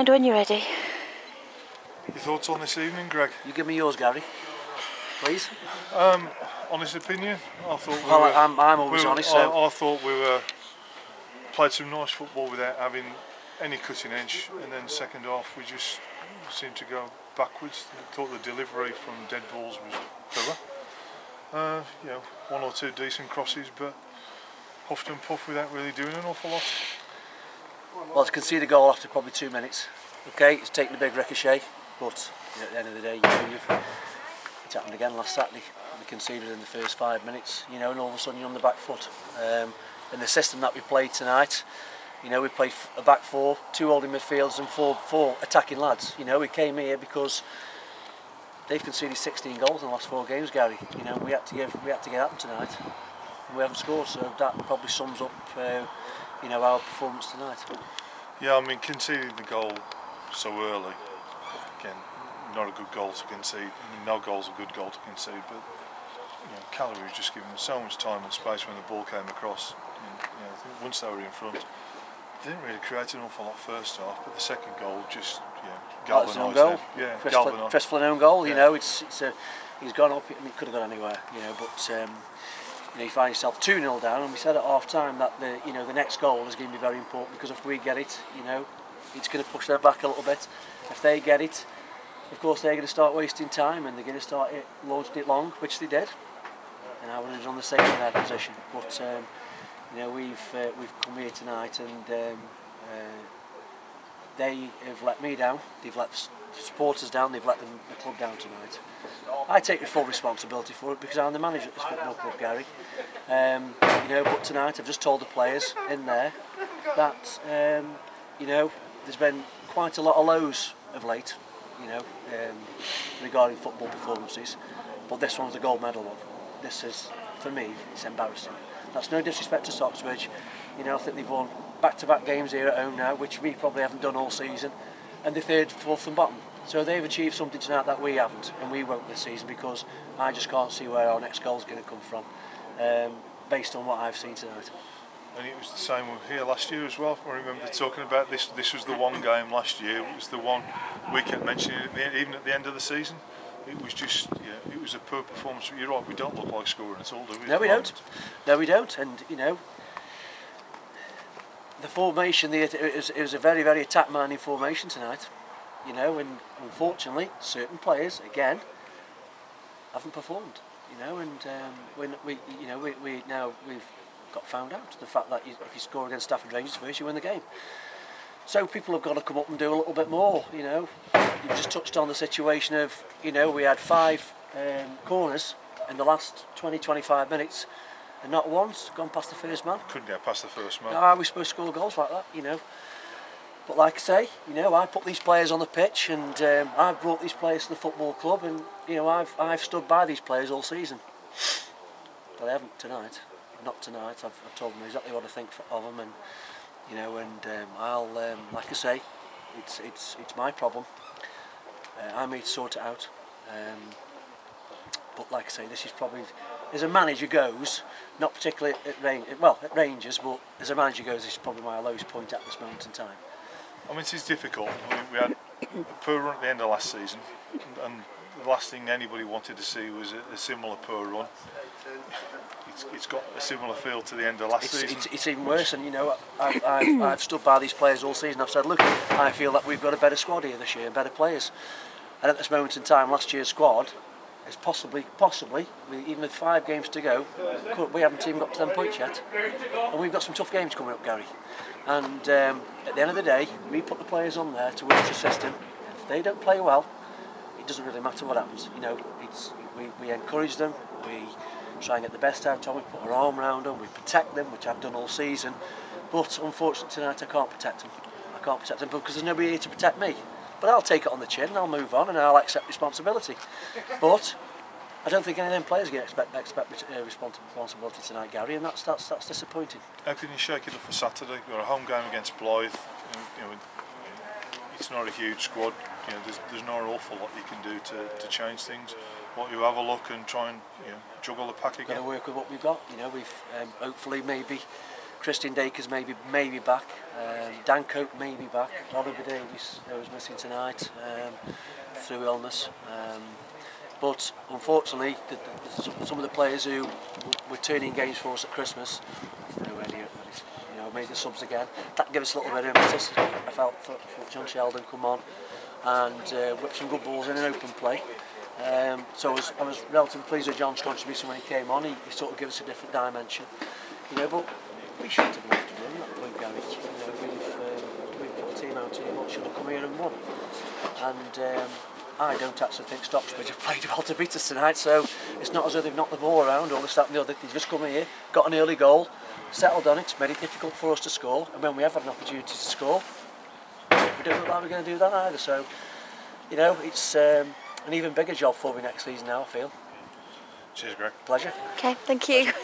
mind when you're ready. Your thoughts on this evening, Greg? You give me yours, Gary, please. Honest opinion, I thought Well, I'm always honest, so... I thought we played some nice football without having any cutting edge, and then second half we just seemed to go backwards. I thought the delivery from dead balls was poor. You know, one or two decent crosses, but huffed and puffed without really doing an awful lot. Well, to concede a goal after probably 2 minutes, okay, it's taken a big ricochet, but at the end of the day, it happened again last Saturday. We conceded in the first 5 minutes, you know, and all of a sudden you're on the back foot. In the system that we played tonight, you know, we played a back four, 2 holding midfielders and four attacking lads. You know, we came here because they've conceded 16 goals in the last 4 games, Gary. You know, we had to get at them tonight, and we haven't scored. So that probably sums up, you know, our performance tonight. Yeah, I mean, conceding the goal so early, again, not a good goal to concede. I mean, no goal's a good goal to concede, but you know, Callaway was just giving them so much time and space when the ball came across. And, you know, I think once they were in front, they didn't really create an awful lot first half, but the second goal just, you know, galvanised them. Yeah, galvanised. Chris Flynn own goal. Yeah. You know, he's gone up. I mean, could have gone anywhere. You know, but you know, you find yourself 2-0 down, and we said at half time that the next goal is going to be very important, because if we get it, you know, it's going to push them back a little bit. If they get it, of course they're going to start wasting time, and they're going to start loading it long, which they did. And I would have done the same in their position. But you know, we've come here tonight, and they have let me down. They've let the supporters down. They've let the club down tonight. I take the full responsibility for it, because I'm the manager at this football club, Gary. You know, but tonight I've just told the players in there that you know, there's been quite a lot of lows of late, you know, regarding football performances. But this one's the gold medal one. This is, for me, it's embarrassing. That's no disrespect to Stocksbridge. You know, I think they've won back-to-back games here at home now, which we probably haven't done all season, and they're third, fourth and bottom. So they've achieved something tonight that we haven't, and we won't this season, because I just can't see where our next goal is going to come from, based on what I've seen tonight. And it was the same here last year as well. I remember talking about this. This was the one game last year. It was the one we kept mentioning even at the end of the season. It was just, yeah, it was a poor performance. You're right, we don't look like scoring at all, do we? No, we don't. No, we don't. And, you know, the formation, it was a very, very attack-minded formation tonight. You know, and unfortunately, certain players, again, haven't performed. You know, and when we've got found out the fact that if you score against Stafford Rangers first, you win the game. So people have got to come up and do a little bit more. You know, you just touched on the situation of, you know, we had 5 corners in the last 20-25 minutes, and not once gone past the first man. Couldn't get past the first man. How are we supposed to score goals like that? You know. But like I say, you know, I put these players on the pitch, and I've brought these players to the football club, and you know, I've stood by these players all season. But I haven't tonight. Not tonight. I've told them exactly what I think of them, and you know, and I'll like I say, it's my problem. I'm here to sort it out. But like I say, this is probably, as a manager goes, not particularly at Rangers, but as a manager goes, this is probably my lowest point at this moment in time. I mean, it is difficult. I mean, we had a poor run at the end of last season, and the last thing anybody wanted to see was a similar poor run. It's got a similar feel to the end of last season. It's even worse, and you know, I've stood by these players all season. I've said, look, I feel that we've got a better squad here this year, and better players. And at this moment in time, last year's squad is possibly, even with 5 games to go, we haven't even got to 10 points yet. And we've got some tough games coming up, Gary. And at the end of the day, we put the players on there to work the system. If they don't play well, it doesn't really matter what happens. You know, we encourage them, we try and get the best out of them, we put our arm around them, we protect them, which I've done all season. But unfortunately tonight I can't protect them. I can't protect them because there's nobody here to protect me. But I'll take it on the chin, and I'll move on, and I'll accept responsibility. But I don't think any of them players can expect responsibility tonight, Gary, and that's disappointing. How can you shake it up for Saturday? We've got a home game against Blythe. You know, it's not a huge squad. You know, there's not an awful lot you can do to change things. What you have a look and try and juggle the pack again. Got to work with what we've got. You know, we've hopefully maybe Christian Dakers maybe back. Dan Cope may be back. Oliver Davies was missing tonight through illness. But unfortunately, some of the players who were turning games for us at Christmas, made the subs again. That gave us a little bit of impetus. I felt for John Sheldon come on and whip some good balls in an open play. So I was relatively pleased with John's contribution when he came on. He sort of gave us a different dimension, but we shouldn't have left him in that point, Garage. We've put the team out here, but should have come here and won. And I don't actually think Stocksbridge have played well to beat us tonight, so it's not as though they've knocked the ball around or this, that and the other. They've just come here, got an early goal, settled on it, made it difficult for us to score, and when we have had an opportunity to score, we don't look like we're going to do that either. So, it's an even bigger job for me next season now, I feel. Cheers, Greg. Pleasure. Okay, thank you. Pleasure.